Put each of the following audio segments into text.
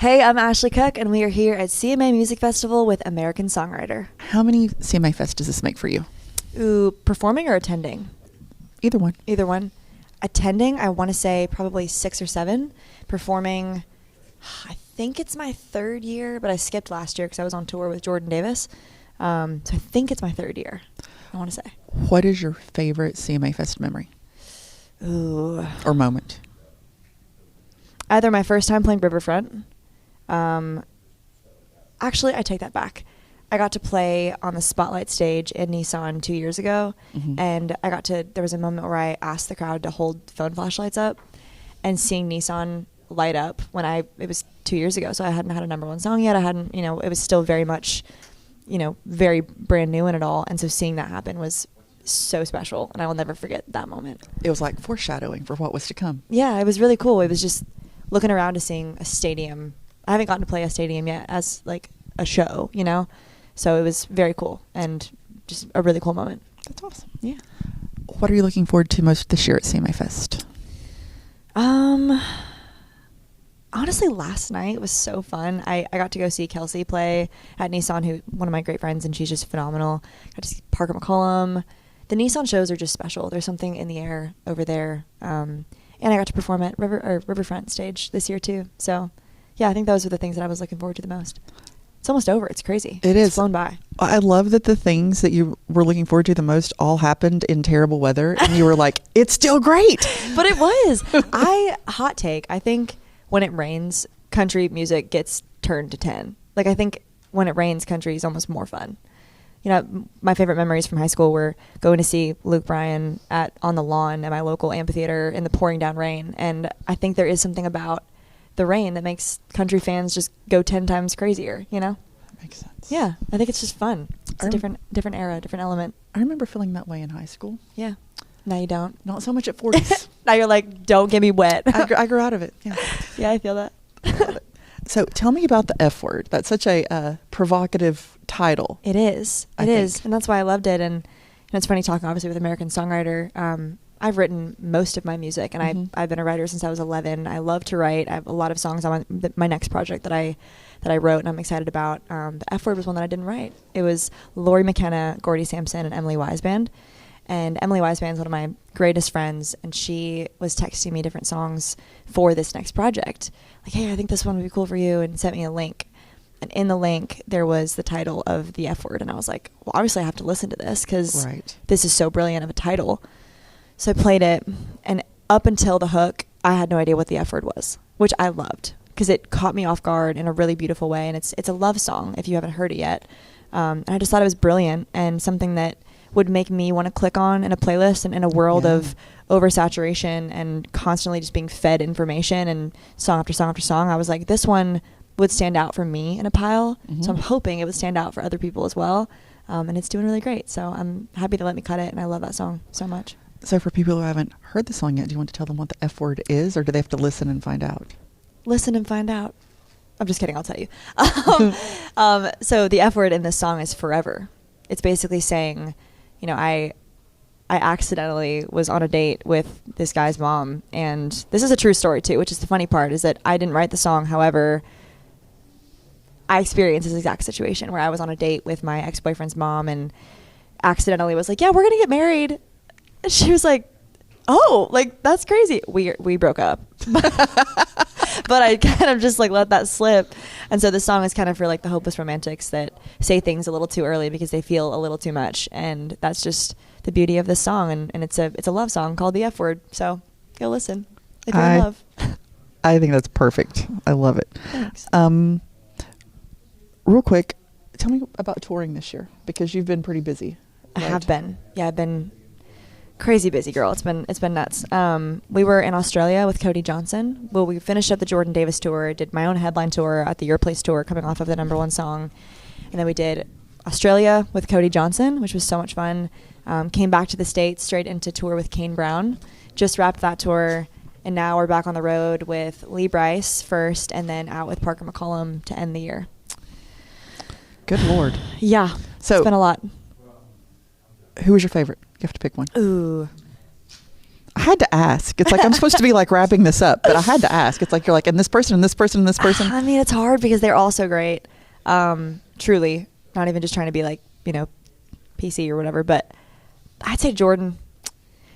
Hey, I'm Ashley Cooke, and we are here at CMA Music Festival with American Songwriter. How many CMA Fest does this make for you? Ooh, performing or attending? Either one. Either one. Attending, I want to say probably 6 or 7. Performing, I think it's my 3rd year, but I skipped last year because I was on tour with Jordan Davis. So I think it's my 3rd year, I want to say. What is your favorite CMA Fest memory? Ooh. Or moment? Either my first time playing Riverfront. Actually, I take that back. I got to play on the Spotlight stage in Nissan 2 years ago, and there was a moment where I asked the crowd to hold phone flashlights up, and seeing Nissan light up it was 2 years ago, so I hadn't had a #1 song yet. It was still very much, very brand new in it all, and so seeing that happen was so special, and I will never forget that moment. It was like foreshadowing for what was to come. Yeah, it was really cool. It was just looking around to seeing a stadium. I haven't gotten to play a stadium yet as like a show, so it was very cool and just a really cool moment. That's awesome. Yeah. What are you looking forward to most this year at CMA Fest? Honestly, last night was so fun. I got to go see Kelsey play at Nissan, one of my great friends, and she's just phenomenal. Got to see Parker McCollum. The Nissan shows are just special. There's something in the air over there. And I got to perform at Riverfront stage this year too. So, yeah, I think those were the things that I was looking forward to the most. It's almost over. It's crazy. It's flown by. I love that the things that you were looking forward to the most all happened in terrible weather, and you were like, it's still great. But it was. Hot take, I think when it rains, country music gets turned to 10. Like, I think when it rains, country is almost more fun. My favorite memories from high school were going to see Luke Bryan on the lawn at my local amphitheater in the pouring down rain. And I think there is something about the rain that makes country fans just go 10 times crazier, That makes sense. Yeah, I think it's just fun. It's a different era, different element. I remember feeling that way in high school. Yeah. Now you don't. Not so much at 40s. Now you're like, don't get me wet. I grew out of it. Yeah. Yeah, I feel that. I love it. So tell me about the F word. That's such a provocative title. It is. It is. And that's why I loved it. And it's funny talking, obviously, with American Songwriter. I've written most of my music, and I've been a writer since I was 11. I love to write. I have a lot of songs on my next project that I wrote, and I'm excited about. The F word was one that I didn't write. It was Lori McKenna, Gordy Sampson, and Emily Weisband. And Emily Weisband is one of my greatest friends, and she was texting me different songs for this next project. Like, hey, I think this one would be cool for you, and sent me a link. And in the link, there was the title of the F word, and I was like, well, obviously I have to listen to this because this is so brilliant of a title. So I played it, and up until the hook, I had no idea what the F word was, which I loved because it caught me off guard in a really beautiful way, and it's a love song if you haven't heard it yet. And I just thought it was brilliant and something that would make me want to click on in a playlist, and in a world of oversaturation and constantly just being fed information and song after song after song. I was like, this one would stand out for me in a pile, so I'm hoping it would stand out for other people as well. And it's doing really great, so I'm happy to let me cut it, and I love that song so much. So for people who haven't heard the song yet, do you want to tell them what the F word is, or do they have to listen and find out? Listen and find out. I'm just kidding, I'll tell you. So the F word in this song is forever. It's basically saying, I accidentally was on a date with this guy's mom, and this is a true story too, which is the funny part, is that I didn't write the song. However, I experienced this exact situation where I was on a date with my ex-boyfriend's mom and accidentally was like, yeah, we're going to get married. And she was like, oh, like, that's crazy. We broke up. But I kind of just like let that slip. And so the song is kind of for like the hopeless romantics that say things a little too early because they feel a little too much. And that's just the beauty of this song. And it's a love song called the F word. So go listen if you're in love. I think that's perfect. I love it. Thanks. Real quick, tell me about touring this year, because you've been pretty busy. Right? I have been. Yeah, I've been crazy busy, girl. It's been nuts. We were in Australia with Cody Johnson. Well, we finished up the Jordan Davis tour, did my own headline tour at the Your Place tour coming off of the #1 song. And then we did Australia with Cody Johnson, which was so much fun. Came back to the States, straight into tour with Kane Brown. Just wrapped that tour. And now we're back on the road with Lee Brice first, and then out with Parker McCollum to end the year. Good Lord. Yeah. So it's been a lot. Who was your favorite? You have to pick one. Ooh. I had to ask. It's like I'm supposed to be like wrapping this up, but I had to ask. It's like you're like, and this person, and this person, and this person. I mean, it's hard because they're all so great. Truly, not even just trying to be like, PC or whatever, but I'd say Jordan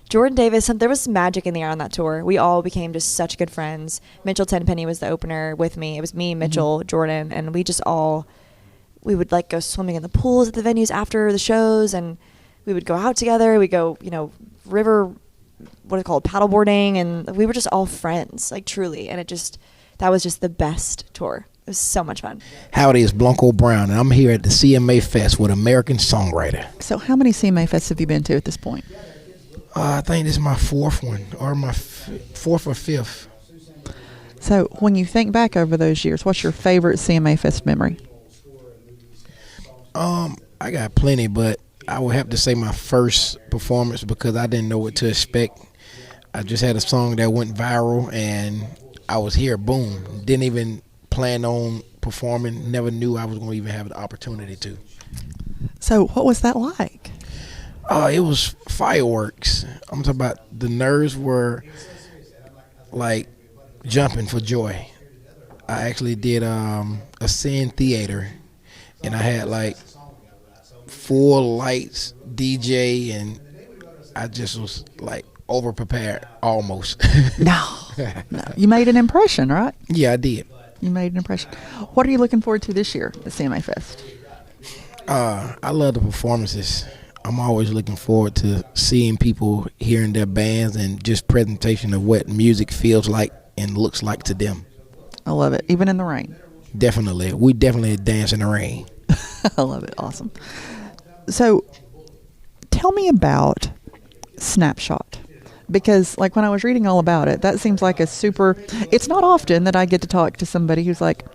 Davis. There was some magic in the air on that tour. We all became just such good friends. Mitchell Tenpenny was the opener with me. It was me, Mitchell, Jordan, and we would like go swimming in the pools at the venues after the shows, and we would go out together. We'd go, river, what is it called, paddleboarding, and we were just all friends, like truly. And that was just the best tour. It was so much fun. Howdy, it's Blanco Brown, and I'm here at the CMA Fest with American Songwriter. So how many CMA Fests have you been to at this point? I think this is my fourth one, or my fourth or fifth. So when you think back over those years, what's your favorite CMA Fest memory? I got plenty, but I would have to say my first performance because I didn't know what to expect. I just had a song that went viral, and I was here, boom. Didn't even plan on performing, never knew I was going to even have the opportunity to. So what was that like? It was fireworks. I'm talking about the nerves were like jumping for joy. I actually did a Sin Theater, and I had like full lights, DJ, and I just was like over prepared almost. No. You made an impression, right? Yeah, I did. You made an impression. What are you looking forward to this year at CMA Fest? I love the performances. I'm always looking forward to seeing people hearing their bands and just presentation of what music feels like and looks like to them. I love it, even in the rain. Definitely. We definitely dance in the rain. I love it. Awesome. So tell me about Snapshot, because like when I was reading all about it, that seems like it's not often that I get to talk to somebody who's like,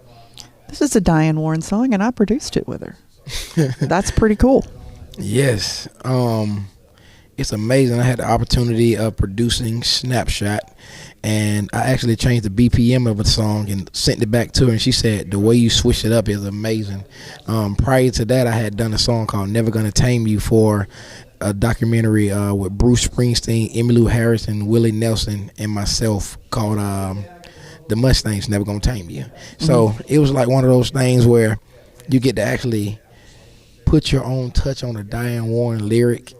this is a Diane Warren song and I produced it with her. That's pretty cool. Yes. It's amazing. I had the opportunity of producing Snapshot, and I actually changed the BPM of a song and sent it back to her, and she said the way you switched it up is amazing. Prior to that, I had done a song called Never Gonna Tame You for a documentary with Bruce Springsteen, Emmylou Harrison, Willie Nelson, and myself called The Mustangs Never Gonna Tame You. So it was like one of those things where you get to actually put your own touch on a Diane Warren lyric,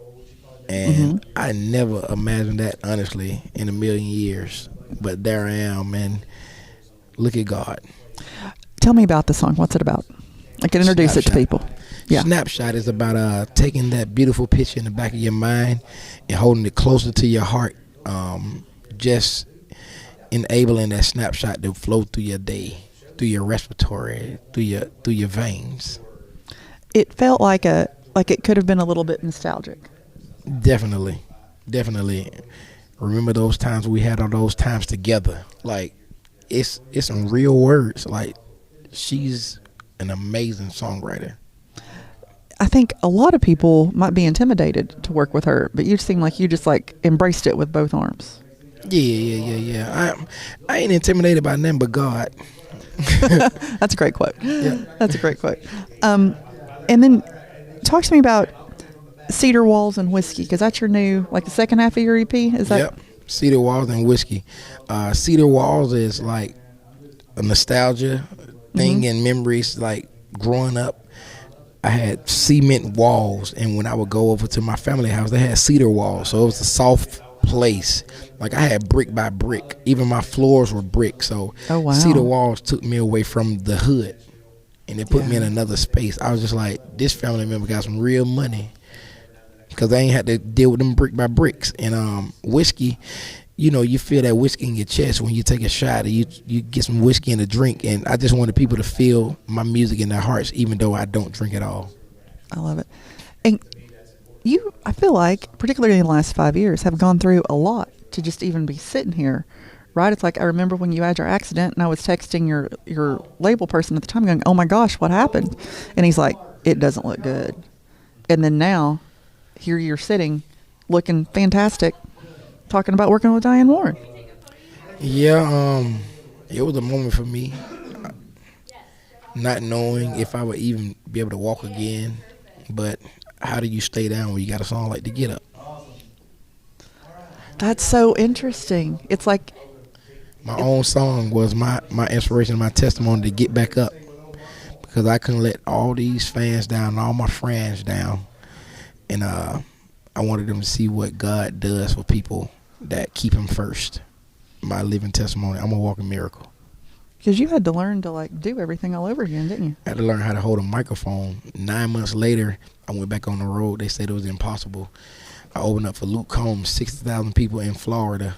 and I never imagined that, honestly, in a million years. But there I am, and look at God. Tell me about the song. What's it about? I can introduce Snapshot. it to people. Yeah. Snapshot is about taking that beautiful picture in the back of your mind and holding it closer to your heart, just enabling that snapshot to flow through your day, through your respiratory, through your veins. It felt like it could have been a little bit nostalgic. Definitely. Remember those times we had all those times together. Like, it's some real words. Like, she's an amazing songwriter. I think a lot of people might be intimidated to work with her, but you seem like you just like embraced it with both arms. Yeah. I ain't intimidated by nothing but God. That's a great quote. Yeah. That's a great quote. And then talk to me about Cedar Walls and Whiskey, because that's your new, like the second half of your EP? Is that? Yep. Cedar Walls and Whiskey. Cedar Walls is like a nostalgia thing and memories. Like growing up, I had cement walls, and when I would go over to my family house, they had cedar walls, so it was a soft place. Like I had brick by brick. Even my floors were brick. So Cedar Walls took me away from the hood, and it put me in another space. I was just like, this family member got some real money, because I ain't had to deal with them brick by bricks. And whiskey, you feel that whiskey in your chest when you take a shot, or you get some whiskey in a drink. And I just wanted people to feel my music in their hearts, even though I don't drink at all. I love it. And you, I feel like, particularly in the last 5 years, have gone through a lot to just even be sitting here, right? It's like I remember when you had your accident, and I was texting your label person at the time going, oh my gosh, what happened? And he's like, it doesn't look good. And then now, here you're sitting, looking fantastic, talking about working with Diane Warren. Yeah, it was a moment for me, not knowing if I would even be able to walk again. But how do you stay down when you got a song like to Get Up? That's so interesting. It's like my own song was my inspiration, my testimony to get back up, because I couldn't let all these fans down, all my friends down, and I wanted them to see what God does for people that keep Him first. My living testimony. I'm a walking miracle. because you had to learn to like do everything all over again, didn't you? I had to learn how to hold a microphone. 9 months later, I went back on the road. They said it was impossible. I opened up for Luke Combs, 60,000 people in Florida,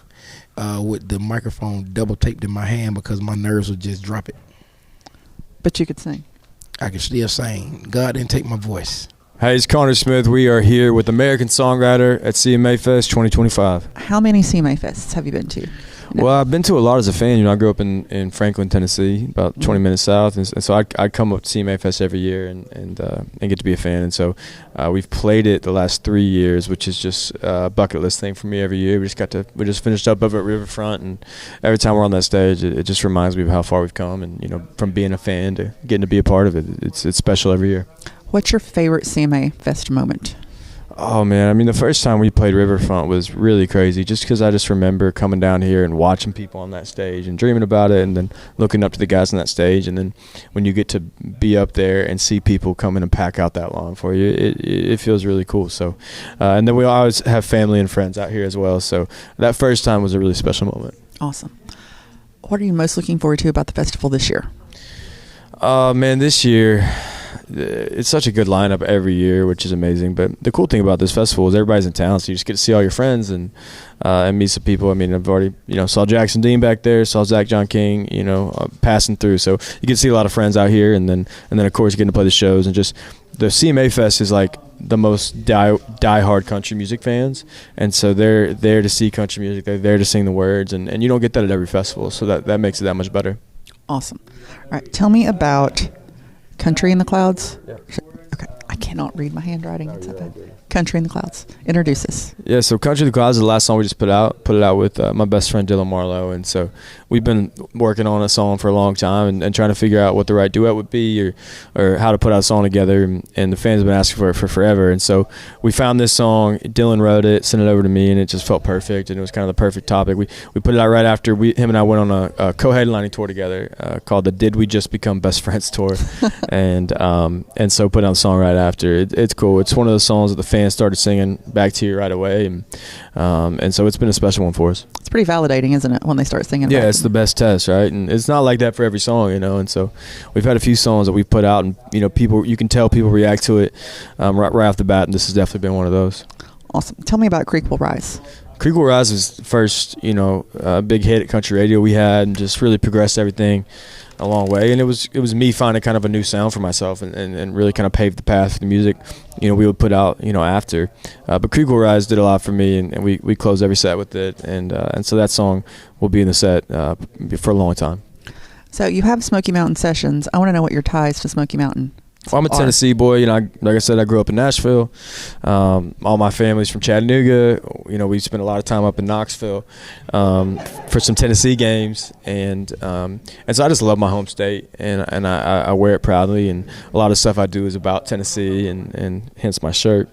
with the microphone double taped in my hand because my nerves would just drop it. But you could sing. I could still sing. God didn't take my voice. Hey, it's Connor Smith. We are here with American Songwriter at CMA Fest 2025. How many CMA Fests have you been to? No. Well, I've been to a lot as a fan. You know, I grew up in Franklin, Tennessee, about 20 minutes south, and so I'd come up to CMA Fest every year and get to be a fan. And so we've played it the last 3 years, which is just a bucket list thing for me every year. We just finished up over at Riverfront, and every time we're on that stage, it just reminds me of how far we've come, and you know, from being a fan to getting to be a part of it. It's special every year. What's your favorite CMA Fest moment? Oh, man, I mean, the first time we played Riverfront was really crazy just because I just remember coming down here and watching people on that stage and dreaming about it and then looking up to the guys on that stage. And then when you get to be up there and see people come in and pack out that long for you, it feels really cool. So, and then we always have family and friends out here as well. So that first time was a really special moment. Awesome. What are you most looking forward to about the festival this year? Man, this year, it's such a good lineup every year, which is amazing. But the cool thing about this festival is everybody's in town, so you just get to see all your friends and meet some people. I mean, I've already, saw Jackson Dean back there, saw Zach John King, passing through. So you get to see a lot of friends out here, and then of course getting to play the shows. And just the CMA Fest is like the most die-hard country music fans, and so they're there to see country music. They're there to sing the words, and you don't get that at every festival, so that makes it that much better. Awesome. All right, tell me about Country in the Clouds. Yeah. Okay, I cannot read my handwriting. It's so bad. Country in the Clouds. Introduce us. Yeah, so Country in the Clouds is the last song we just put out with my best friend Dylan Marlowe, and so we've been working on a song for a long time and trying to figure out what the right duet would be or how to put out a song together, and the fans have been asking for it for forever, and so we found this song. Dylan wrote it, sent it over to me, and it just felt perfect, and it was kind of the perfect topic. We put it out right after him and I went on a co-headlining tour together called the Did We Just Become Best Friends tour, and so put out the song right after. It's cool. It's one of those songs that the fans started singing back to you right away, and so it's been a special one for us. It's pretty validating, isn't it, when they start singing? Yeah, it's the best test, right? And it's not like that for every song, and so we've had a few songs that we've put out, and you can tell people react to it right off the bat, and this has definitely been one of those. Awesome. Tell me about Creek Will Rise. Creek Will Rise was the first, big hit at country radio we had, and just really progressed everything a long way. And it was me finding kind of a new sound for myself and really kind of paved the path for the music, we would put out, after. But Creek Will Rise did a lot for me, and we closed every set with it. And so that song will be in the set for a long time. So you have Smoky Mountain sessions. I want to know what your ties to Smoky Mountain Well, I'm a Tennessee boy. Like I said, I grew up in Nashville. All my family's from Chattanooga. We spent a lot of time up in Knoxville for some Tennessee games, and so I just love my home state, and I wear it proudly. And a lot of stuff I do is about Tennessee, and hence my shirt.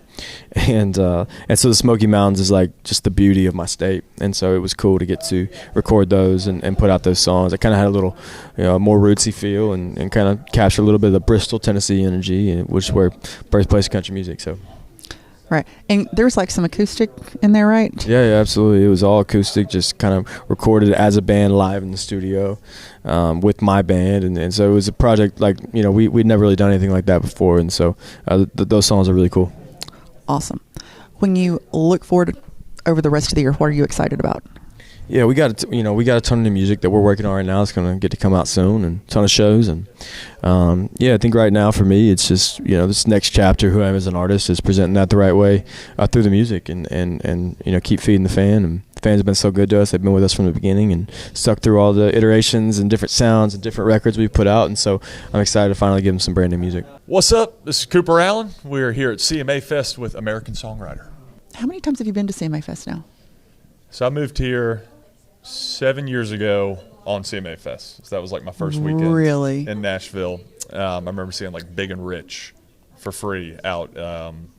And so the Smoky Mountains is like just the beauty of my state, and so it was cool to get to record those and put out those songs. I kind of had a little, more rootsy feel, and kind of capture a little bit of the Bristol, Tennessee energy, which is where birthplace of country music. So, right, and there's like some acoustic in there, right? Yeah, absolutely. It was all acoustic, just kind of recorded as a band live in the studio with my band, and so it was a project like we'd never really done anything like that before, and so those songs are really cool. Awesome. When you look forward over the rest of the year, what are you excited about? Yeah, we got a ton of new music that we're working on right now. It's going to get to come out soon, and a ton of shows. And I think right now for me, it's just this next chapter, who I am as an artist, is presenting that the right way through the music, and keep feeding the fan. And the fans have been so good to us; they've been with us from the beginning and stuck through all the iterations and different sounds and different records we've put out. And so I'm excited to finally give them some brand new music. What's up? This is Cooper Allen. We're here at CMA Fest with American Songwriter. How many times have you been to CMA Fest now? So I moved here 7 years ago on CMA Fest. So that was like my first weekend really? In Nashville. I remember seeing like Big and Rich for free out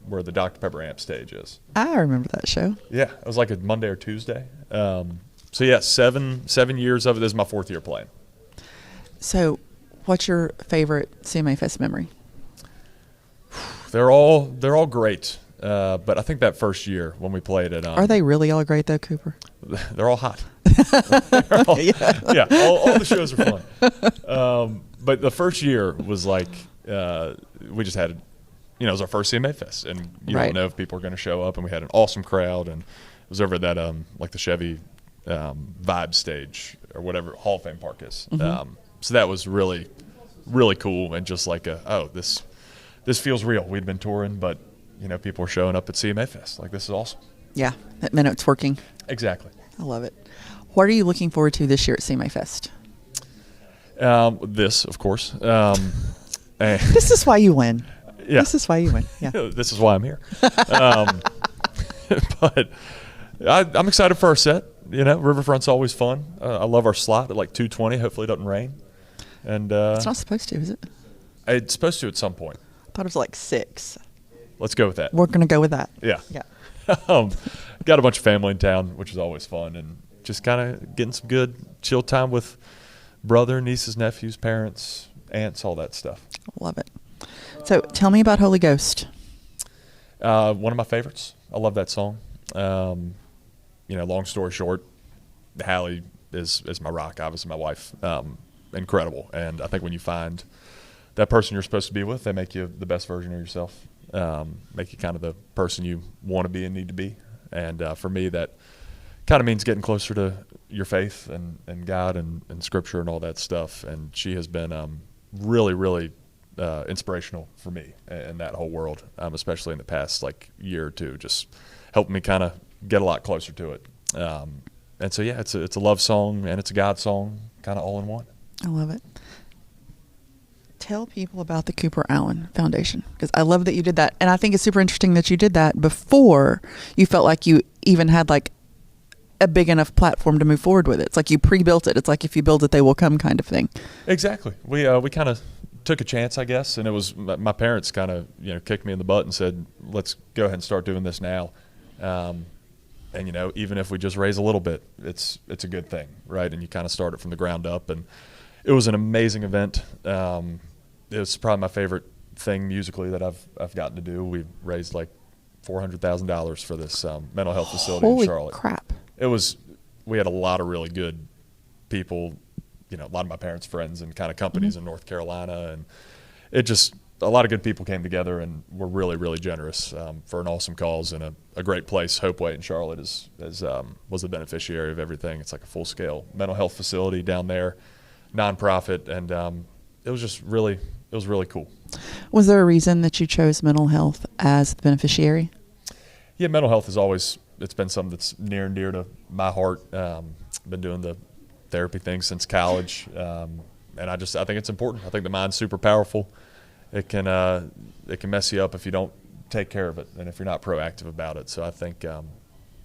where the Dr. Pepper amp stage is. I remember that show. Yeah, it was like a Monday or Tuesday. So yeah, 7 years of it. This is my 4th year playing. So, what's your favorite CMA Fest memory? They're all great. But I think that first year when we played it, Are they really all great though, Cooper? They're all hot. Yeah, all the shows are fun. But the first year was like we just had, it was our first CMA Fest, and you Right. don't know if people are going to show up, and we had an awesome crowd, and it was over at that like the Chevy Vibe stage or whatever Hall of Fame Park is. So that was really, really cool, and just like this feels real. We'd been touring, but people were showing up at CMA Fest. Like, this is awesome. Yeah, that meant it's working. Exactly. I love it. What are you looking forward to this year at CMA Fest? This, of course. This is why you win. Yeah. This is why you win. Yeah. This is why I'm here. But I'm excited for our set. Riverfront's always fun. I love our slot at like 2:20. Hopefully it doesn't rain. And It's not supposed to, is it? it's supposed to at some point. I thought it was like 6. Let's go with that. We're going to go with that. Yeah. Yeah. Got a bunch of family in town, which is always fun, and just kind of getting some good chill time with brother, nieces, nephews, parents, aunts, all that stuff. Love it. So tell me about Holy Ghost. One of my favorites. I love that song. Long story short, Hallie is my rock, obviously my wife. Incredible. And I think when you find that person you're supposed to be with, they make you the best version of yourself. Make you kind of the person you want to be and need to be. And for me, that kind of means getting closer to your faith and God and Scripture and all that stuff. And she has been really, really inspirational for me in that whole world, especially in the past year or two, just helping me kind of get a lot closer to it. And so, yeah, it's a love song and it's a God song, kind of all in one. I love it. Tell people about the Cooper Allen Foundation, because I love that you did that. And I think it's super interesting that you did that before you felt like you even had a big enough platform to move forward with it. It's like you pre-built it. It's like if you build it, they will come kind of thing. Exactly. We kind of took a chance, I guess, and it was my parents kind of kicked me in the butt and said, let's go ahead and start doing this now. And even if we just raise a little bit, it's a good thing, right? And you kind of start it from the ground up, and it was an amazing event. It was probably my favorite thing musically that I've gotten to do. We raised $400,000 for this mental health facility in Charlotte. Holy crap! We had a lot of really good people, a lot of my parents' friends and kind of companies in North Carolina, and it just a lot of good people came together and were really, really generous for an awesome cause and a great place. Hopeway in Charlotte was the beneficiary of everything. It's like a full scale mental health facility down there, nonprofit, and it was really cool. Was there a reason that you chose mental health as the beneficiary? Yeah, mental health it's been something that's near and dear to my heart. Been doing the therapy thing since college, and I think it's important. I think the mind's super powerful. It can mess you up if you don't take care of it and if you're not proactive about it. So I think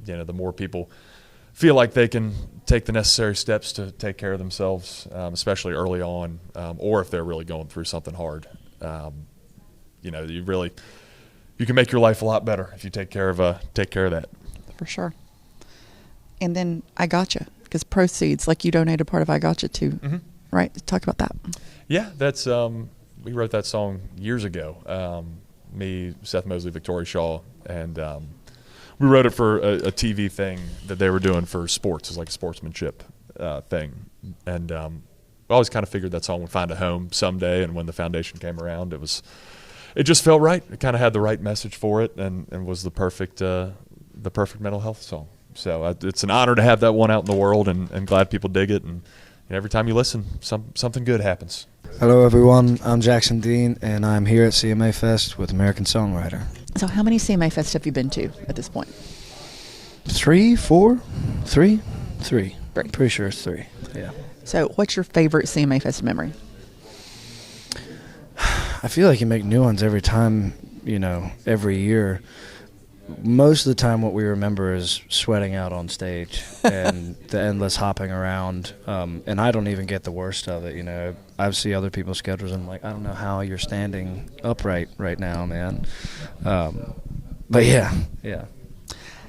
the more people feel like they can take the necessary steps to take care of themselves, especially early on, or if they're really going through something hard, you can make your life a lot better if you take care of that. For sure. And then I Gotcha, because proceeds, you donated part of I Gotcha to, right? Talk about that. Yeah, that's we wrote that song years ago. Me, Seth Mosley, Victoria Shaw, and we wrote it for a TV thing that they were doing for sports. It was like a sportsmanship thing. And we always kind of figured that song would find a home someday, and when the foundation came around, it just felt right. It kind of had the right message for it and was the perfect mental health song. So it's an honor to have that one out in the world, and glad people dig it. And every time you listen, something good happens. Hello, everyone. I'm Jackson Dean, and I'm here at CMA Fest with American Songwriter. So how many CMA Fest have you been to at this point? 3, 4, 3? 3. 3. Pretty sure it's 3. Yeah. So what's your favorite CMA Fest memory? I feel like you make new ones every time, every year. Most of the time what we remember is sweating out on stage and the endless hopping around. And I don't even get the worst of it, I see other people's schedules and I'm like, I don't know how you're standing upright right now, man. But yeah.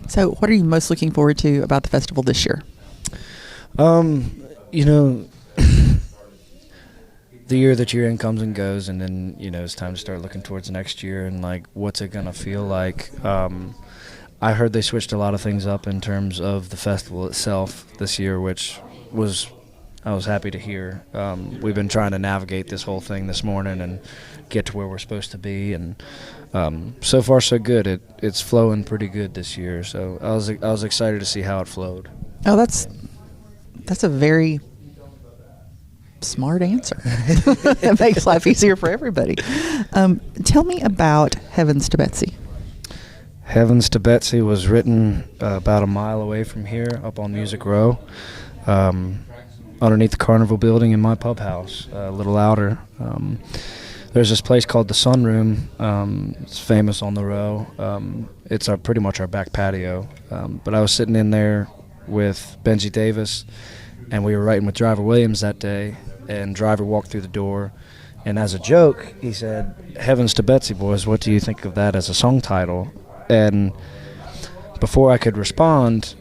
So what are you most looking forward to about the festival this year? You know, the year that you're in comes and goes, and then, you know, it's time to start looking towards next year and, like, what's it going to feel like? I heard they switched a lot of things up in terms of the festival itself this year, which I was happy to hear. We've been trying to navigate this whole thing this morning and get to where we're supposed to be, and so far so good. It's flowing pretty good this year, so I was excited to see how it flowed. Oh, that's a very smart answer. It makes life easier for everybody. Tell me about Heavens to Betsy. Heavens to Betsy was written about a mile away from here, up on Music Row, underneath the Carnival building in my pub house, a little outer. There's this place called the Sunroom. It's famous on the Row. It's pretty much our back patio. But I was sitting in there with Benji Davis, and we were writing with Driver Williams that day, and Driver walked through the door, and as a joke, he said, "Heavens to Betsy, boys, what do you think of that as a song title?" And before I could respond,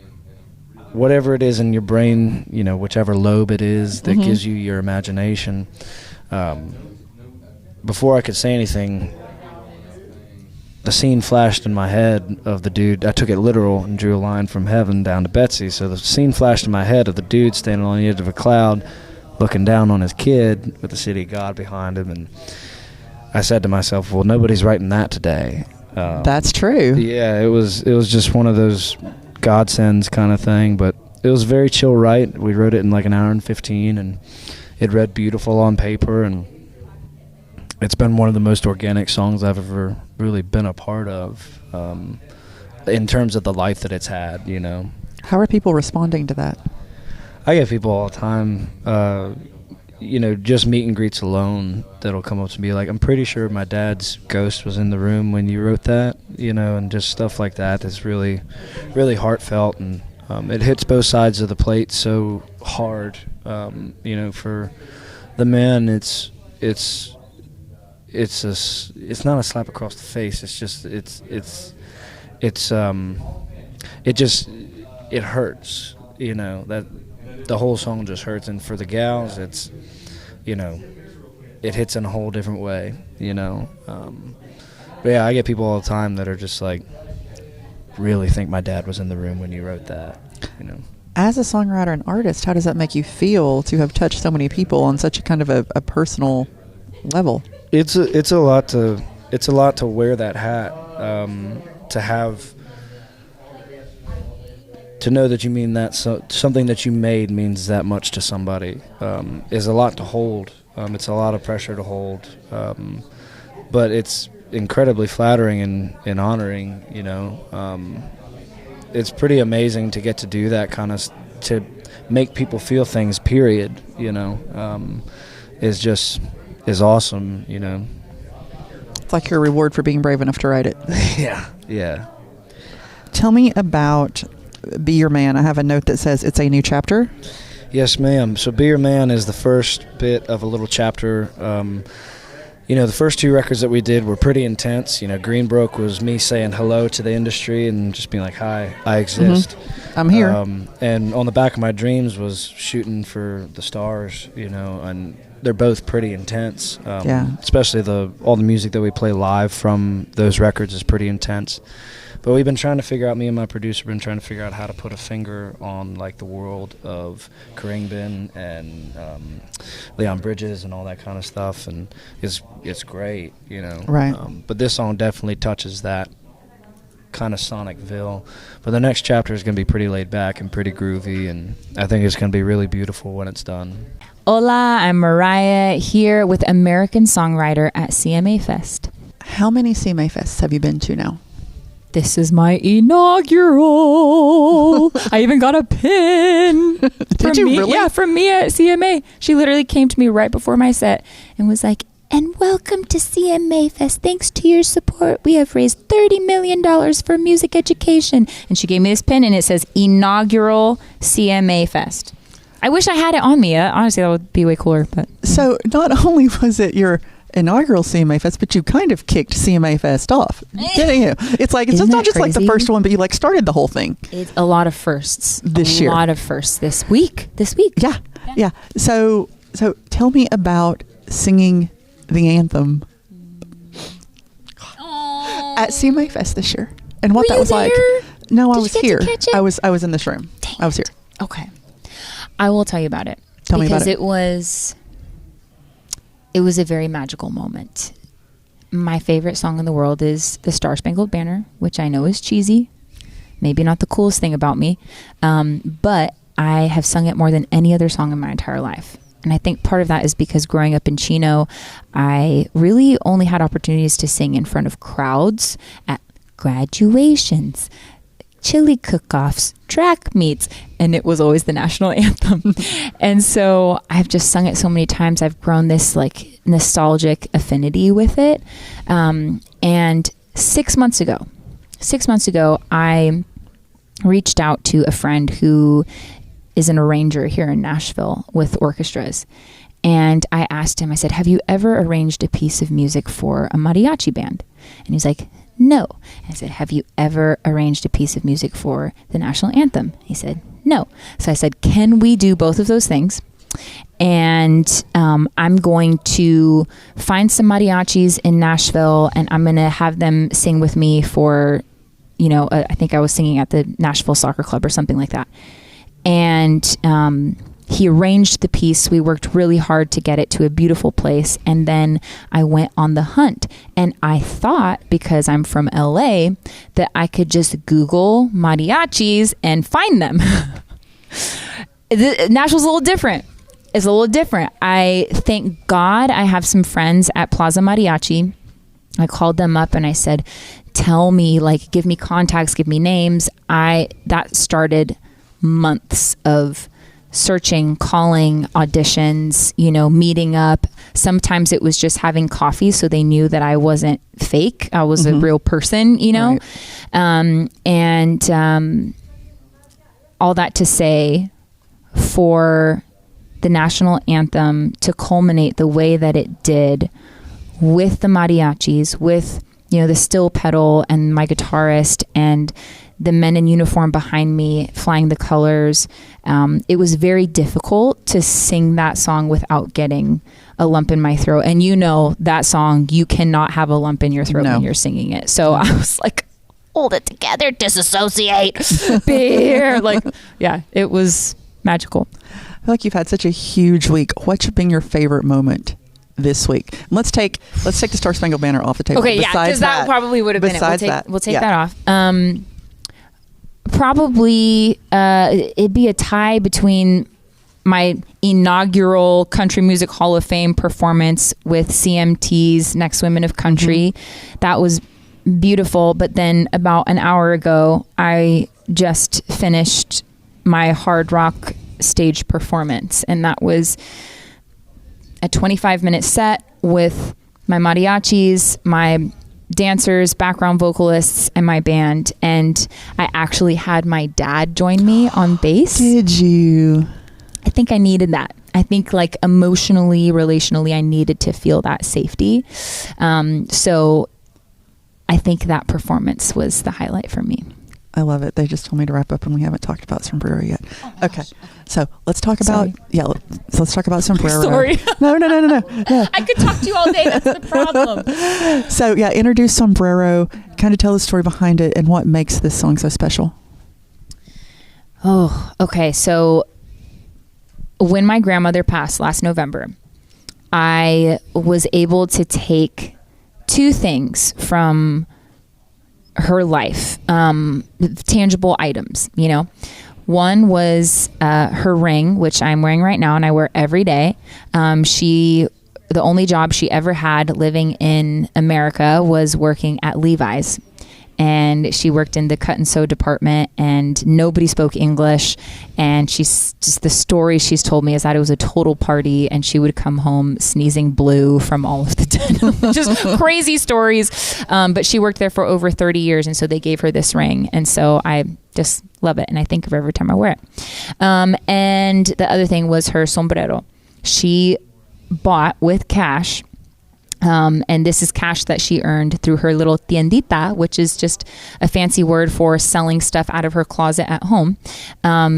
whatever it is in your brain, you know, whichever lobe it is that gives you your imagination, before I could say anything, the scene flashed in my head of the dude. I took it literal and drew a line from heaven down to Betsy. So the scene flashed in my head of the dude standing on the edge of a cloud looking down on his kid with the city of God behind him. And I said to myself, well, nobody's writing that today. That's true. Yeah, it was just one of those godsends kind of thing. But it was very chill write. We wrote it in like an hour and 15, and it read beautiful on paper, and it's been one of the most organic songs I've ever really been a part of, in terms of the life that it's had, you know. How are people responding to that? I get people all the time, you know, just meet and greets alone that'll come up to me like, I'm pretty sure my dad's ghost was in the room when you wrote that, you know, and just stuff like that that's really, really heartfelt, and it hits both sides of the plate so hard. You know, for the men, it's not a slap across the face. It's just it hurts. You know, that the whole song just hurts, and for the gals, it's, you know, it hits in a whole different way. You know, but yeah, I get people all the time that are just like, really think my dad was in the room when you wrote that. You know. As a songwriter and artist, how does that make you feel to have touched so many people on such a kind of a personal level? It's a lot to wear that hat, to know that you mean that, so something that you made means that much to somebody, is a lot to hold. It's a lot of pressure to hold, but it's incredibly flattering and honoring. You know, it's pretty amazing to get to do that kind of to make people feel things. Period. You know, is awesome, you know. It's like your reward for being brave enough to write it. Yeah. Tell me about Be Your Man. I have a note that says it's a new chapter. Yes, ma'am. So Be Your Man is the first bit of a little chapter. You know, the first two records that we did were pretty intense. You know, Green Broke was me saying hello to the industry and just being like, hi, I exist. I'm here. And On the Back of My Dreams was shooting for the stars, you know, and they're both pretty intense. Especially all the music that we play live from those records is pretty intense. But we've been trying to figure out, me and my producer been trying to figure out how to put a finger on like the world of Khruangbin and Leon Bridges and all that kind of stuff, and it's great, you know. Right. But this song definitely touches that kind of Sonicville. But the next chapter is going to be pretty laid back and pretty groovy, and I think it's going to be really beautiful when it's done. Hola, I'm Mariah here with American Songwriter at CMA Fest. How many CMA Fests have you been to now? This is my inaugural. I even got a pin. Did you really? Yeah, from me at CMA. She literally came to me right before my set and was like, and welcome to CMA Fest. Thanks to your support, we have raised $30 million for music education. And she gave me this pin, and it says inaugural CMA Fest. I wish I had it on me. Honestly, that would be way cooler. But So not only was it your inaugural CMA Fest, but you kind of kicked CMA Fest off, didn't you? It's like, it's Isn't just not that just like the crazy? first one, but you like started the whole thing. it's a lot of firsts This a year. lot of firsts this week. Yeah. So tell me about singing the anthem at CMA Fest this year and what Were that you was like. there? No, I Did was you get to here. catch it? I was in this room. I was here. Okay, I will tell you about it. Tell me about because it. it was a very magical moment. My favorite song in the world is the Star Spangled Banner, which I know is cheesy, maybe not the coolest thing about me, but I have sung it more than any other song in my entire life. And I think part of that is because growing up in Chino, I really only had opportunities to sing in front of crowds at graduations, chili cook-offs, track meets, and it was always the national anthem. And so I've just sung it so many times. I've grown this like nostalgic affinity with it. And 6 months ago, I reached out to a friend who is an arranger here in Nashville with orchestras. And I asked him, I said, have you ever arranged a piece of music for a mariachi band? And he's like, no. I said, have you ever arranged a piece of music for the national anthem? He said, no. So I said, can we do both of those things? And I'm going to find some mariachis in Nashville, and I'm going to have them sing with me for, I think I was singing at the Nashville Soccer Club or something like that. And he arranged the piece. We worked really hard to get it to a beautiful place. And then I went on the hunt. And I thought, because I'm from LA, that I could just Google mariachis and find them. Nashville's a little different. It's a little different. I thank God I have some friends at Plaza Mariachi. I called them up and I said, tell me, give me contacts, give me names. That started months of searching, calling, auditions, meeting up. Sometimes it was just having coffee so they knew that I wasn't fake. I was a real person, Right. All that to say, for the national anthem to culminate the way that it did with the mariachis, with, the steel pedal and my guitarist and the men in uniform behind me flying the colors. It was very difficult to sing that song without getting a lump in my throat. And that song, you cannot have a lump in your throat when you're singing it. So I was like, hold it together, disassociate, beer. It was magical. I feel like you've had such a huge week. What's been your favorite moment this week? Let's take the Star Spangled Banner off the table. Okay, because that probably would have been it. We'll take that off. Probably it'd be a tie between my inaugural Country Music Hall of Fame performance with CMT's Next Women of Country. That was beautiful. But then about an hour ago, I just finished my hard rock stage performance, and that was a 25-minute set with my mariachis, my dancers, background vocalists, and my band. And I actually had my dad join me on bass. Did you? I think I needed that. I think emotionally, relationally, I needed to feel that safety. So I think that performance was the highlight for me. I love it. They just told me to wrap up and we haven't talked about Sombrero yet. Okay. So let's talk about, let's talk about Sombrero. Sorry. No. I could talk to you all day. That's the problem. So introduce Sombrero, kind of tell the story behind it and what makes this song so special. Oh, okay. So when my grandmother passed last November, I was able to take two things from her life, tangible items, One was her ring, which I'm wearing right now and I wear every day. The only job she ever had living in America was working at Levi's. and she worked in the cut and sew department, and nobody spoke English. And she's just, the story she's told me is that it was a total party, and she would come home sneezing blue from all of the denim. Just crazy stories. But she worked there for over 30 years, and so they gave her this ring. And so I just love it, and I think of her every time I wear it. And the other thing was her sombrero. She bought with cash, and this is cash that she earned through her little tiendita, which is just a fancy word for selling stuff out of her closet at home.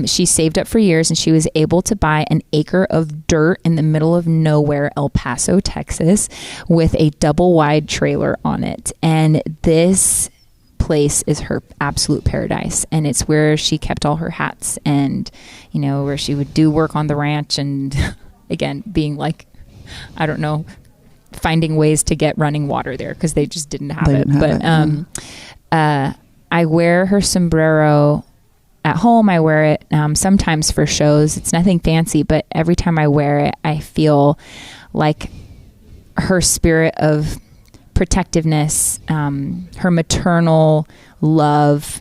She saved up for years, and she was able to buy an acre of dirt in the middle of nowhere, El Paso, Texas, with a double wide trailer on it. And this place is her absolute paradise, and it's where she kept all her hats, and where she would do work on the ranch, and again, being like, I don't know, finding ways to get running water there because they just didn't have it. I wear her sombrero at home. I wear it sometimes for shows. It's nothing fancy, but every time I wear it, I feel like her spirit of protectiveness, her maternal love,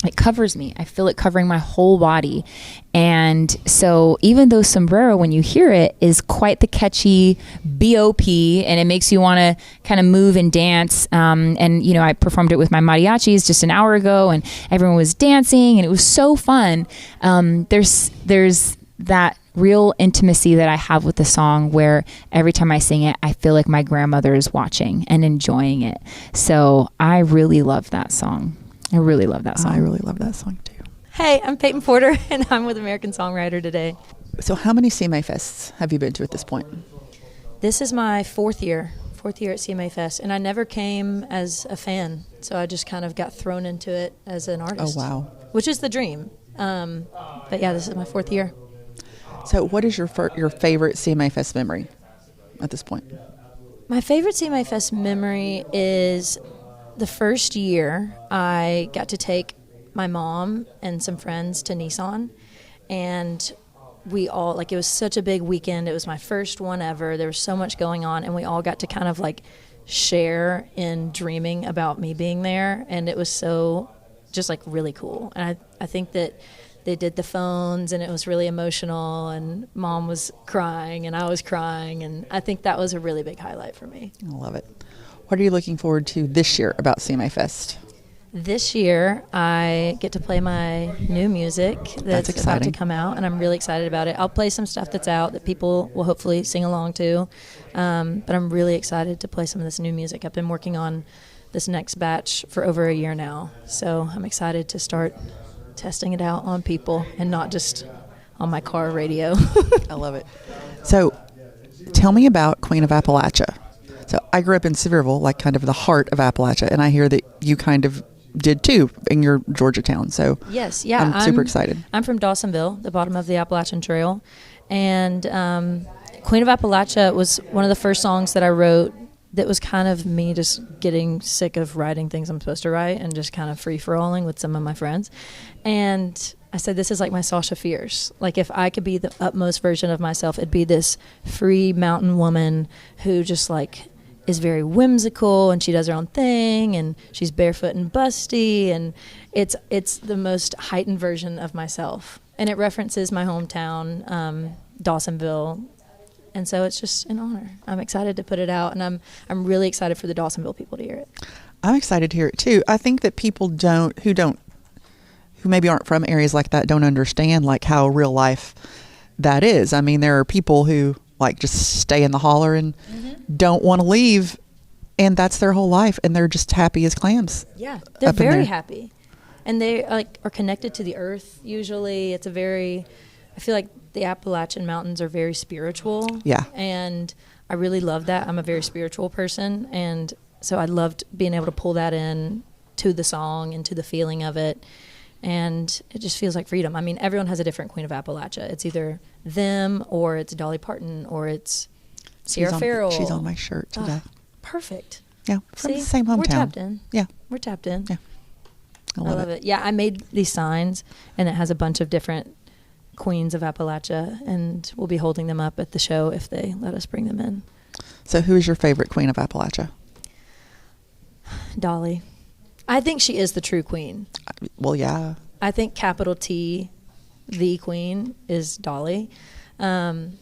it covers me. I feel it covering my whole body. And so even though sombrero, when you hear it, is quite the catchy BOP, and it makes you want to kind of move and dance. And, I performed it with my mariachis just an hour ago, and everyone was dancing, and it was so fun. There's that real intimacy that I have with the song where every time I sing it, I feel like my grandmother is watching and enjoying it. So I really love that song. I really love that song. I really love that song too. Hey, I'm Peytan Porter, and I'm with American Songwriter today. So how many CMA Fests have you been to at this point? This is my fourth year at CMA Fest, and I never came as a fan, so I just kind of got thrown into it as an artist. Oh, wow. Which is the dream. But yeah, this is my fourth year. So what is your favorite CMA Fest memory at this point? My favorite CMA Fest memory is the first year I got to take my mom and some friends to Nissan, and we all, it was such a big weekend. It was my first one ever. There was so much going on, and we all got to kind of share in dreaming about me being there, and it was so just really cool. And I think that they did the phones, and it was really emotional, and Mom was crying and I was crying, and I think that was a really big highlight for me. I love it. What are you looking forward to this year about CMA Fest? This year, I get to play my new music that's about to come out, and I'm really excited about it. I'll play some stuff that's out that people will hopefully sing along to, but I'm really excited to play some of this new music. I've been working on this next batch for over a year now, so I'm excited to start testing it out on people and not just on my car radio. I love it. So tell me about Queen of Appalachia. So I grew up in Sevierville, kind of the heart of Appalachia, and I hear that you kind of did too in your Georgia town. So yes, yeah, I'm super excited. I'm from Dawsonville, the bottom of the Appalachian Trail, and Queen of Appalachia was one of the first songs that I wrote that was kind of me just getting sick of writing things I'm supposed to write and just kind of free-for-alling with some of my friends. And I said, this is like my Sasha Fierce. If I could be the utmost version of myself, it'd be this free mountain woman who just is very whimsical, and she does her own thing, and she's barefoot and busty, and it's the most heightened version of myself. And it references my hometown, Dawsonville, and so it's just an honor. I'm excited to put it out, and I'm really excited for the Dawsonville people to hear it. I'm excited to hear it too. I think that people who maybe aren't from areas like that don't understand how real life that is. I mean, there are people who just stay in the holler and don't want to leave, and that's their whole life, and they're just happy as clams. Yeah, they're very happy, and they are connected to the earth. Usually, I feel like the Appalachian Mountains are very spiritual. Yeah, and I really love that. I'm a very spiritual person, and so I loved being able to pull that in to the song and to the feeling of it. And it just feels like freedom. I mean, everyone has a different Queen of Appalachia. It's either them, or it's Dolly Parton, or it's Sierra Farrell. She's on my shirt today. Perfect. Yeah, from the same hometown. We're tapped in. Yeah. We're tapped in. Yeah. I love it. Yeah, I made these signs, and it has a bunch of different Queens of Appalachia, and we'll be holding them up at the show if they let us bring them in. So who is your favorite Queen of Appalachia? Dolly. I think she is the true queen. Well, yeah. I think capital T, the queen, is Dolly. And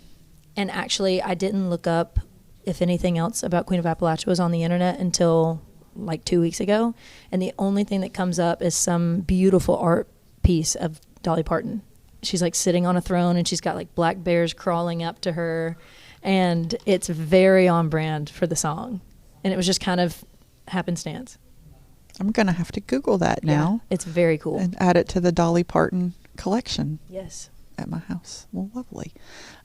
actually, I didn't look up if anything else about Queen of Appalachia was on the internet until like 2 weeks ago. And the only thing that comes up is some beautiful art piece of Dolly Parton. She's like sitting on a throne and she's got like black bears crawling up to her. And it's very on brand for the song. And it was just kind of happenstance. I'm going to have to Google that now. Yeah, it's very cool. And add it to the Dolly Parton collection. Yes. At my house. Well, lovely.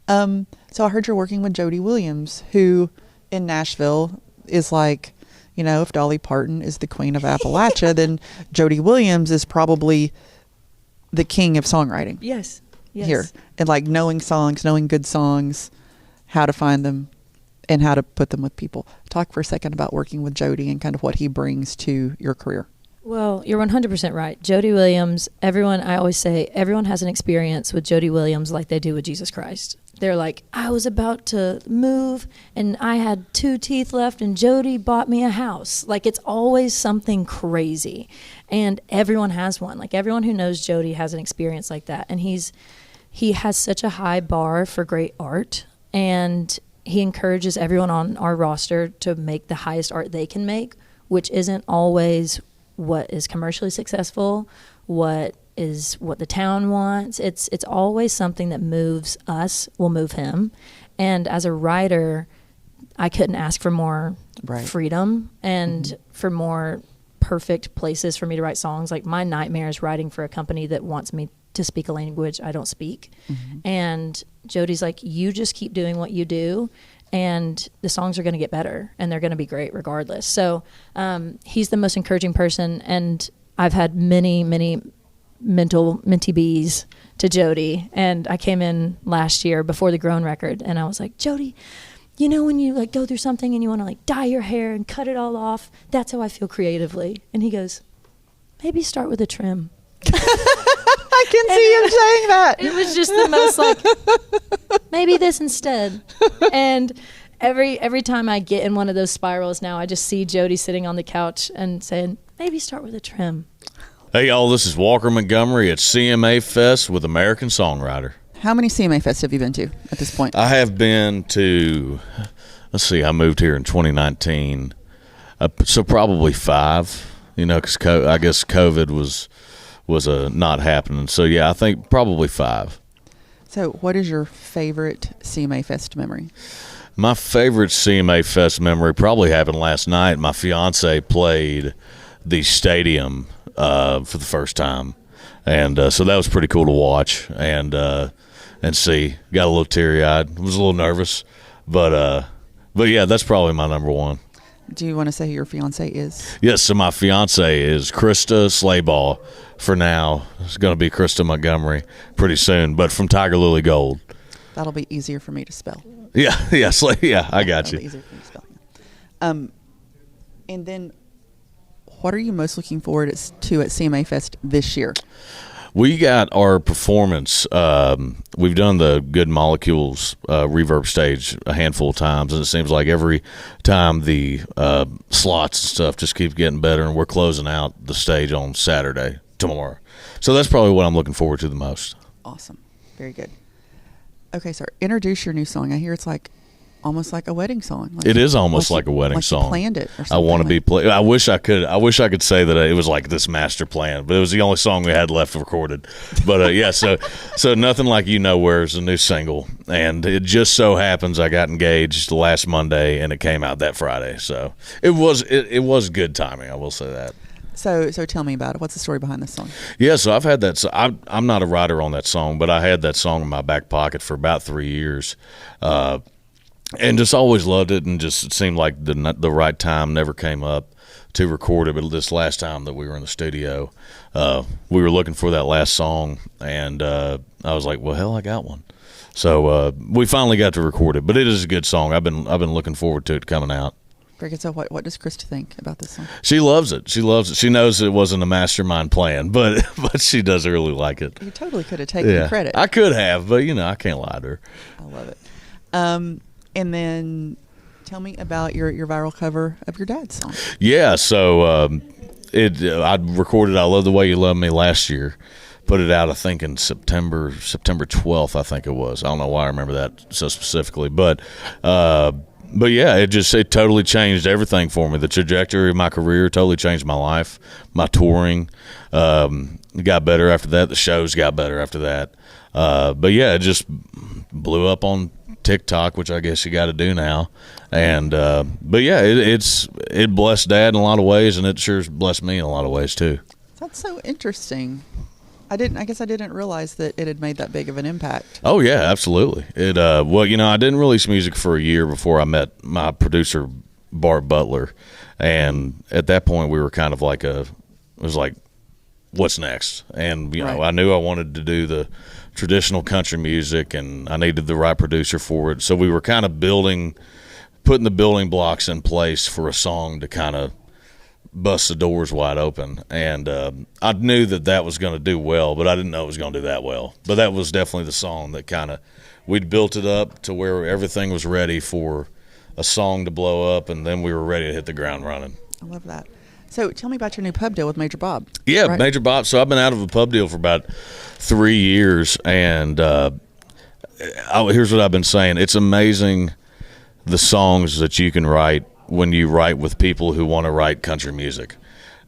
So I heard you're working with Jody Williams, who in Nashville is like, you know, if Dolly Parton is the queen of Appalachia, then Jody Williams is probably the king of songwriting. Yes. Here. And like knowing songs, knowing good songs, how to find them, and how to put them with people. Talk for a second about working with Jody and kind of what he brings to your career. Well, you're 100% right. Jody Williams, I always say, everyone has an experience with Jody Williams like they do with Jesus Christ. They're like, I was about to move and I had 2 teeth left and Jody bought me a house. Like, it's always something crazy. And everyone has one. Like, everyone who knows Jody has an experience like that. And he has such a high bar for great art. And he encourages everyone on our roster to make the highest art they can make, which isn't always what is commercially successful, what the town wants. It's always something that moves us, will move him. And as a writer, I couldn't ask for more freedom and for more perfect places for me to write songs. Like, my nightmare is writing for a company that wants me to speak a language I don't speak. And Jody's like, you just keep doing what you do, and the songs are going to get better, and they're going to be great regardless. So he's the most encouraging person, and I've had many, many mentee bees to Jody. And I came in last year before the Grown record, and I was like, Jody, you know when you like go through something and you want to like dye your hair and cut it all off? That's how I feel creatively. And he goes, maybe start with a trim. I can see him saying that. It was just the most like, maybe this instead. And every time I get in one of those spirals now, I just see Jody sitting on the couch and saying, maybe start with a trim. Hey, y'all, this is Walker Montgomery at CMA Fest with American Songwriter. How many CMA Fests have you been to at this point? I have been to, let's see, I moved here in 2019, so probably 5, you know, because I guess COVID was not happening. So, yeah, I think probably 5. So what is your favorite CMA Fest memory? My favorite CMA Fest memory probably happened last night. My fiance played the stadium for the first time. And so that was pretty cool to watch and see. Got a little teary-eyed. Was a little nervous. But yeah, that's probably my number one. Do you want to say who your fiance is? Yes, so my fiance is Krista Slayball for now. It's going to be Krista Montgomery pretty soon, but from Tiger Lily Gold. That'll be easier for me to spell. Yeah, I got you. Be easier for me to spell. And then what are you most looking forward to at CMA Fest this year? We got our performance. We've done the Good Molecules reverb stage a handful of times, and it seems like every time the slots and stuff just keep getting better, and we're closing out the stage on Saturday, tomorrow. So that's probably what I'm looking forward to the most. Awesome. Very good. Okay, sir, introduce your new song. I hear it's like almost like a wedding song. It is almost like a wedding song. You planned it or something. I want to be I wish I could say that it was like this master plan, but it was the only song we had left recorded. But yeah, so Nothing Like You Nowhere is a new single, and it just so happens I got engaged last Monday and it came out that Friday. So it was good timing, I will say that. So tell me about it. What's the story behind this song? Yeah, so I've had that. I'm not a writer on that song, but I had that song in my back pocket for about 3 years. And just always loved it, and just it seemed like the right time never came up to record it. But this last time that we were in the studio, we were looking for that last song, and I was like, well, hell, I got one. So we finally got to record it. But it is a good song. I've been looking forward to it coming out. Very good. So what does Krista think about this song? She loves it. She loves it. She knows it wasn't a mastermind plan, but she does really like it. You totally could have taken credit. I could have, but I can't lie to her. I love it. And then tell me about your viral cover of your dad's song. Yeah, so I recorded "I Love the Way You Love Me" last year. Put it out, I think, in September 12th, I think it was. I don't know why I remember that so specifically, but yeah, it totally changed everything for me. The trajectory of my career totally changed my life. My touring got better after that. The shows got better after that. But yeah, it just blew up on TikTok, which I guess you got to do now. And but yeah, it blessed Dad in a lot of ways, and it sure's blessed me in a lot of ways too. That's so interesting. I guess I didn't realize that it had made that big of an impact. Oh yeah, absolutely. It well, I didn't release music for a year before I met my producer Bart Butler, and at that point we were kind of like it was like, what's next? And Right. I knew I wanted to do the traditional country music, and I needed the right producer for it. So we were kind of putting the building blocks in place for a song to kind of bust the doors wide open. And I knew that was going to do well, but I didn't know it was going to do that well. But that was definitely the song that kind of, we'd built it up to where everything was ready for a song to blow up, and then we were ready to hit the ground running. I love that. So tell me about your new pub deal with Major Bob. Yeah, Right? Major Bob. So I've been out of a pub deal for about 3 years, and here's what I've been saying. It's amazing the songs that you can write when you write with people who want to write country music,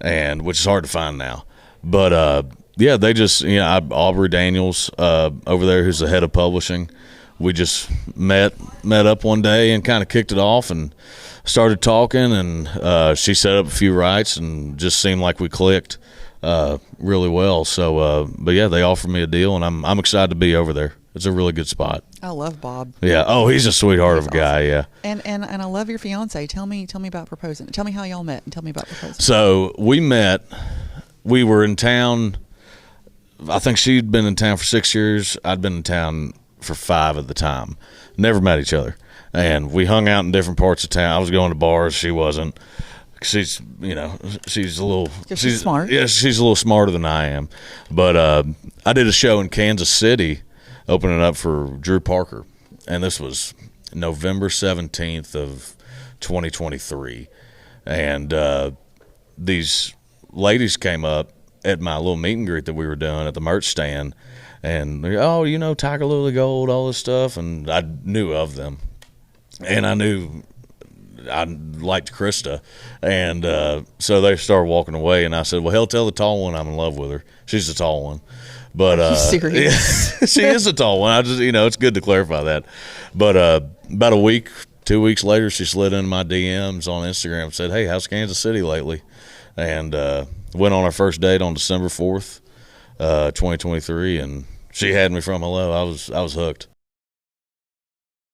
and which is hard to find now. But yeah, they just Aubrey Daniels over there, who's the head of publishing. We just met up one day and kind of kicked it off and started talking, and she set up a few rights and just seemed like we clicked really well. So, but yeah, they offered me a deal, and I'm excited to be over there. It's a really good spot. I love Bob. Yeah. Oh, he's a sweetheart of a guy. Yeah. And I love your fiance. Tell me about proposing. Tell me how y'all met, and tell me about proposing. So we met. We were in town. I think she'd been in town for 6 years. I'd been in town for 5 at the time. Never met each other, and we hung out in different parts of town. I was going to bars. She wasn't. She's she's a little. She's smart. Yeah, she's a little smarter than I am. But I did a show in Kansas City, opening up for Drew Parker, and this was November 17th of 2023, and these ladies came up at my little meet and greet that we were doing at the merch stand, and they're, oh, Tiger Lily Gold, all this stuff, and I knew of them, and I knew I liked Krista, and so they started walking away, and I said, well, hell, tell the tall one I'm in love with her. She's the tall one. But Are you serious? yeah, she is a tall one. I just, it's good to clarify that. But about a week, 2 weeks later, she slid into my DMs on Instagram and said, hey, how's Kansas City lately? And went on our first date on December 4th, 2023, and she had me from hello. I was hooked.